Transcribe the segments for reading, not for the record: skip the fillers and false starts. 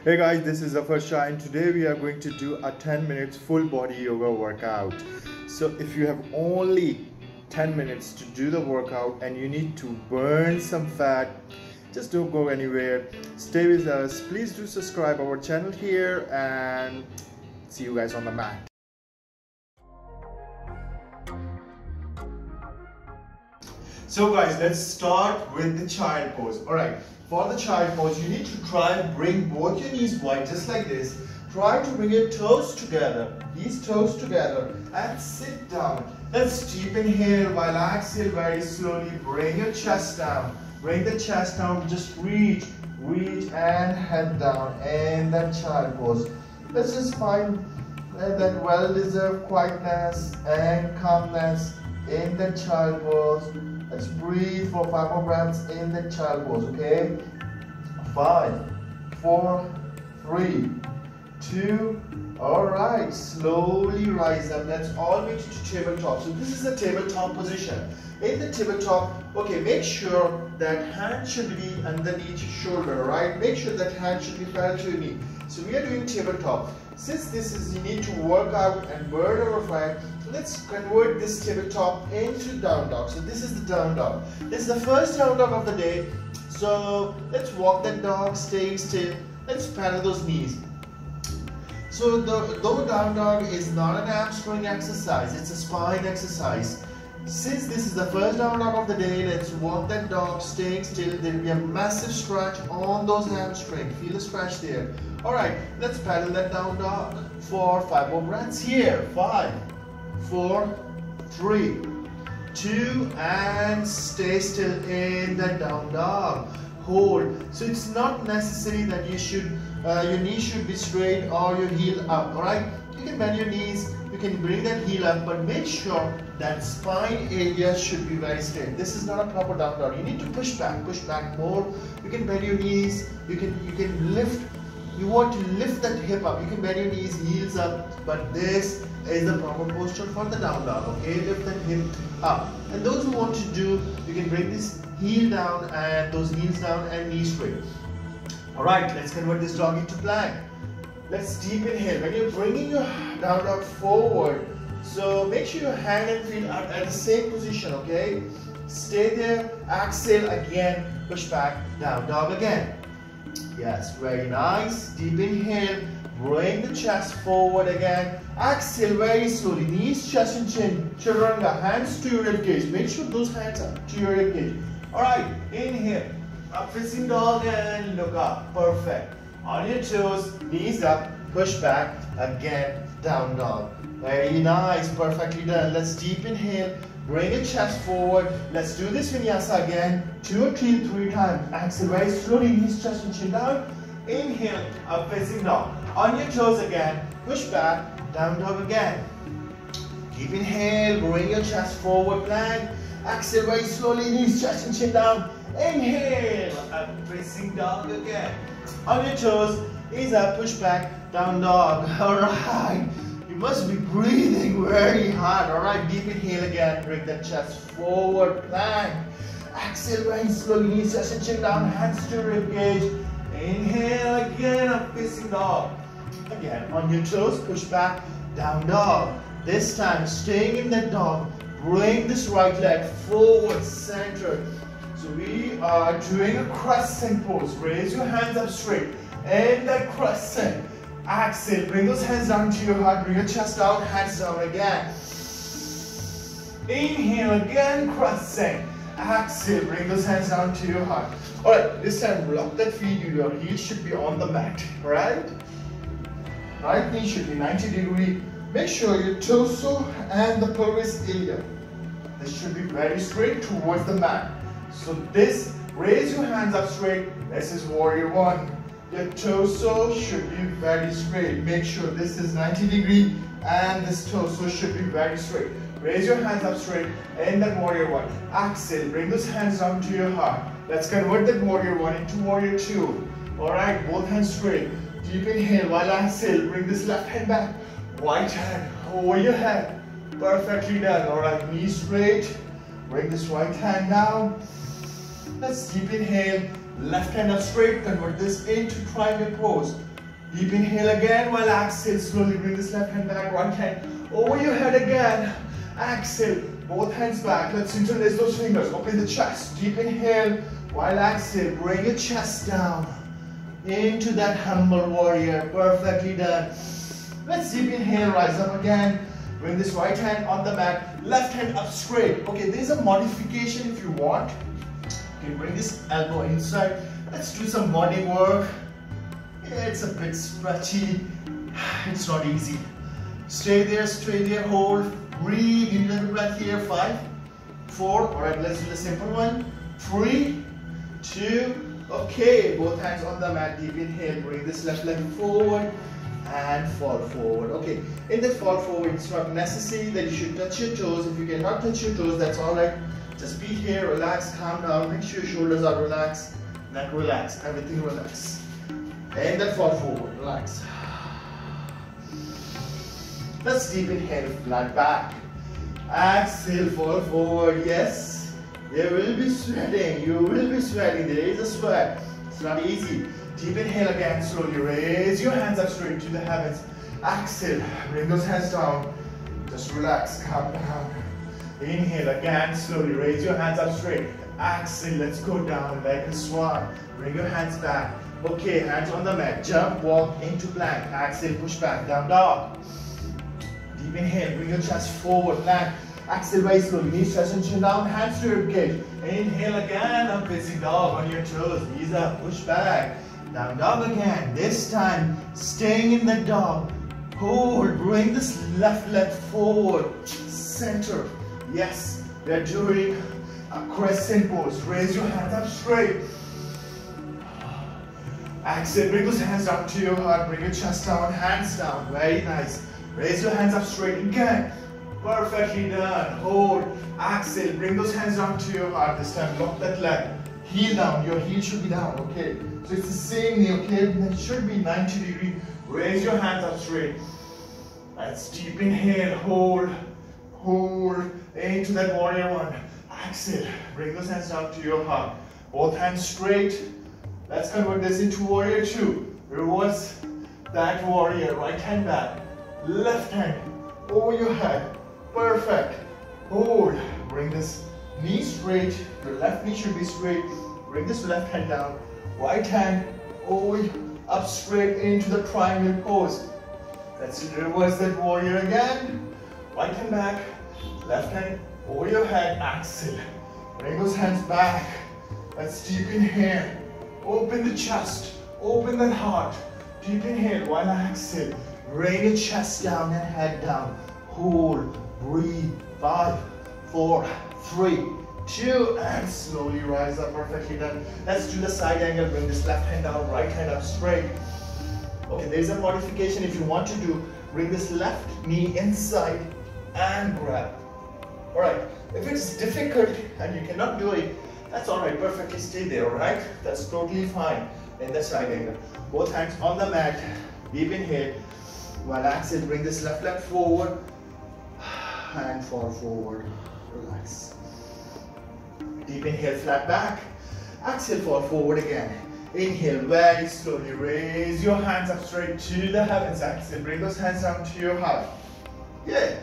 Hey guys, this is Zafar Shah and today we are going to do a 10 minutes full body yoga workout. So if you have only 10 minutes to do the workout and you need to burn some fat, just don't go anywhere. Stay with us. Please do subscribe our channel here and see you guys on the mat. So guys, let's start with the child pose. Alright, for the child pose, you need to try and bring both your knees wide, just like this. Try to bring your toes together, these toes together, and sit down. Let's deep inhale while exhale very slowly. Bring your chest down. Bring the chest down, just reach and head down in that child pose. Let's just find that well-deserved quietness and calmness in the child pose. Let's breathe for 5 more breaths in the child pose, okay? 5, 4, 3, 2, alright, slowly rise up. Let's all meet to tabletop. So this is the tabletop position. In the tabletop, okay, make sure that hand should be underneath your shoulder, right? Make sure that hand should be parallel to your knee. So we are doing tabletop. Since this is, you need to work out and burn our fat, let's convert this tabletop into down dog. So this is the down dog. This is the first down dog of the day. So let's walk that dog, staying still. Let's parallel those knees. So though down dog is not an hamstring exercise, it's a spine exercise. Since this is the first down dog of the day, let's walk that dog, staying still. There will be a massive stretch on those hamstrings. Feel the stretch there. Alright, let's paddle that down dog for 5 more breaths here. 5, 4, 3, 2, and stay still in that down dog. Hold. So it's not necessary that you should your knee should be straight or your heel up. Alright, you can bend your knees, you can bring that heel up, but make sure that spine area should be very straight. This is not a proper down dog. You need to push back more. You can bend your knees, you can lift. You want to lift that hip up. You can bend your knees, heels up, but this is the proper posture for the down dog. Okay, lift that hip up. And those who want to do, you can bring this heel down and those heels down and knees straight. Alright, let's convert this dog into plank. Let's deep inhale. When you're bringing your down dog forward, so make sure your hand and feet are at the same position, okay? Stay there, exhale again, push back, down dog again. Yes, very nice. Deep inhale, bring the chest forward again. Exhale very slowly, knees, chest and chin. Chaturanga, hands to your ribcage. Make sure those hands are to your ribcage. Alright, inhale, up facing dog and look up. Perfect. On your toes, knees up, push back, again, down dog. Very nice, perfectly done. Let's deep inhale, bring your chest forward. Let's do this vinyasa again, 2 or 3 times. Exhale very slowly, knees, chest and chin down. Inhale, up facing dog. On your toes again, push back, down dog again. Deep inhale, bring your chest forward, plank. Exhale very slowly, knees, chest and chin down. Inhale, up facing dog again. On your toes, knees up, push back, down dog. Alright, you must be breathing very hard. Alright, deep inhale again, bring that chest forward, plank. Exhale very slowly, knees, chest and chin down, hands to ribcage. Inhale again, up facing dog. Again, on your toes, push back, down dog. This time, staying in that dog, bring this right leg forward, centered. So we are doing a crescent pose. Raise your hands up straight. And that crescent. Exhale. Bring those hands down to your heart. Bring your chest down. Hands down again. Inhale again. Crescent. Exhale. Bring those hands down to your heart. Alright. This time block that feet. Your heels should be on the mat. Alright. Right knee should be 90 degrees. Make sure your torso and the pelvis area. This should be very straight towards the mat. So this, raise your hands up straight. This is warrior 1. Your torso should be very straight. Make sure this is 90 degrees and this torso should be very straight. Raise your hands up straight in that warrior 1. Exhale, bring those hands down to your heart. Let's convert that warrior 1 into warrior 2. Alright, both hands straight. Deep inhale while exhale, bring this left hand back. Right hand over your head. Perfectly done. Alright, knees straight. Bring this right hand down. Let's deep inhale, left hand up straight, convert this into triangle pose. Deep inhale again while exhale. Slowly bring this left hand back, right hand over your head again. Exhale, both hands back. Let's interlace those fingers. Open the chest. Deep inhale while exhale. Bring your chest down into that humble warrior. Perfectly done. Let's deep inhale, rise up again. Bring this right hand on the mat, left hand up straight. Okay, there's a modification if you want. Okay, bring this elbow inside. Let's do some body work. It's a bit stretchy. It's not easy. Stay there, hold. Breathe in a little breath here. 5, 4. Alright, let's do the simple one. 3, 2. Okay, both hands on the mat. Deep inhale. Bring this left leg forward and fall forward. Okay, in that fall forward, it's not necessary that you should touch your toes. If you cannot touch your toes, that's alright. Just be here, relax, calm down. Make sure your shoulders are relaxed. Neck relax, everything relax. And then fall forward, relax. Let's deep inhale, flat back. Exhale, fall forward. Yes, there will be sweating. You will be sweating. There is a sweat. It's not easy. Deep inhale again, slowly raise your hands up straight to the heavens. Exhale, bring those hands down. Just relax, calm down. Inhale again, slowly raise your hands up straight. Exhale, let's go down like a swan. Bring your hands back. Okay, hands on the mat. Jump, walk into plank. Exhale, push back, down dog. Deep inhale, bring your chest forward, plank. Exhale, very slowly. Knees touch and chin down, hands to rib cage. Inhale again, up facing dog on your toes. Knees up, push back. Down dog again. This time, staying in the dog. Hold, bring this left leg forward. Center. Yes, we are doing a crescent pose. Raise your hands up straight. Exhale, bring those hands down to your heart. Bring your chest down, hands down. Very nice. Raise your hands up straight again. Perfectly done. Hold. Exhale, bring those hands down to your heart. This time, lock that leg. Heel down. Your heel should be down, okay? So it's the same knee, okay? It should be 90 degrees. Raise your hands up straight. Let's deep inhale. Hold. Hold. Into that warrior one. Exhale. Bring those hands down to your heart. Both hands straight. Let's convert this into warrior two. Reverse that warrior. Right hand back. Left hand over your head. Perfect. Hold. Bring this knee straight. Your left knee should be straight. Bring this left hand down. Right hand over, up straight into the triangle pose. Let's reverse that warrior again. Right hand back. Left hand over your head. Exhale. Bring those hands back. Let's deep inhale. Open the chest. Open that heart. Deep inhale while I exhale. Bring your chest down and head down. Hold. Breathe. 5, 4, 3, 2, and slowly rise up. Perfectly done. Let's do the side angle. Bring this left hand down, right hand up straight. Okay, there's a modification if you want to do. Bring this left knee inside and grab. Alright, if it's difficult and you cannot do it, that's alright. Perfectly stay there, alright? That's totally fine in the side angle. Both hands on the mat. Deep inhale. While exhale, bring this left leg forward and fall forward. Relax. Deep inhale, flat back. Exhale, fall forward again. Inhale, very slowly. Raise your hands up straight to the heavens. Exhale, bring those hands down to your heart. Yeah,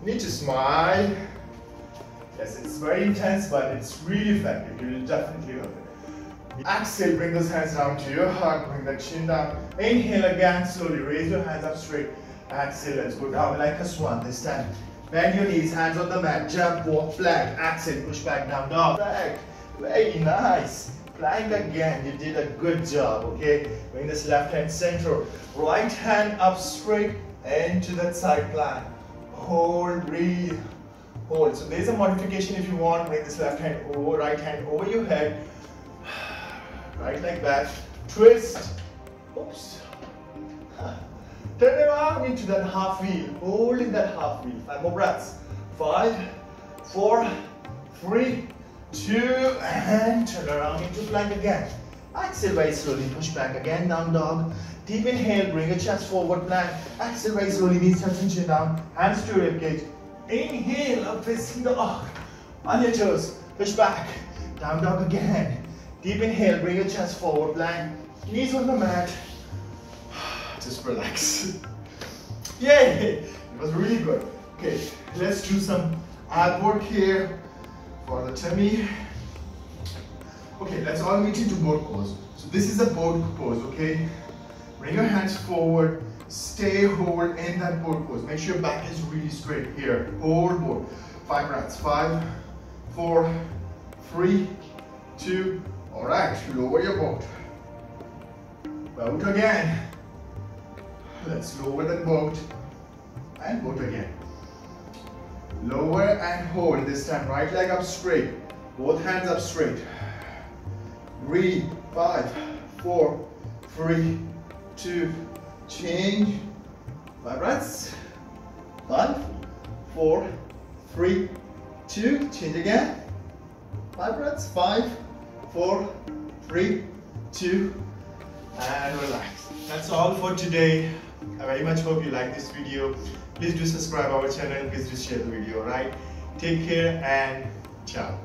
you need to smile. Yes, it's very intense, but it's really effective. You will definitely love it. Exhale, bring those hands down to your heart. Bring the chin down. Inhale again, slowly. Raise your hands up straight. Exhale, let's go down like a swan this time. Bend your knees, hands on the mat, jump, walk, plank, exhale, push back, down dog. Back. Very nice. Plank again, you did a good job, okay? Bring this left hand center, right hand up straight into that side plank. Hold, breathe, hold. So there's a modification if you want. Bring this left hand over, right hand over your head. Right leg back, twist. Oops. Turn around into that half wheel. Hold in that half wheel. 5 more breaths. 5, 4, 3, 2, and turn around into plank again. Exhale very slowly. Push back again. Down dog. Deep inhale. Bring your chest forward. Plank. Exhale very slowly. Knees touch and chin down. Hands to rib cage. Inhale. Up facing dog. On your toes. Push back. Down dog again. Deep inhale. Bring your chest forward. Plank. Knees on the mat. relax. Yay! It was really good. Okay, let's do some ab work here for the tummy. Okay, let's all meet into boat pose. So this is a boat pose, okay? Bring your hands forward, stay hold in that boat pose. Make sure your back is really straight here. Hold boat. 5 breaths. 5, 4, 3, 2. All right, lower your boat. Boat again. Let's lower the boat and boat again. Lower and hold this time. Right leg up straight. Both hands up straight. Breathe. 5, 4, 3, 2. Change. 5 breaths. 5, 4, 3, 2. Change again. 5 breaths. 5, 4, 3, 2. And relax. That's all for today. I very much hope you like this video. Please do subscribe our channel. Please do share the video. Alright. Take care and ciao.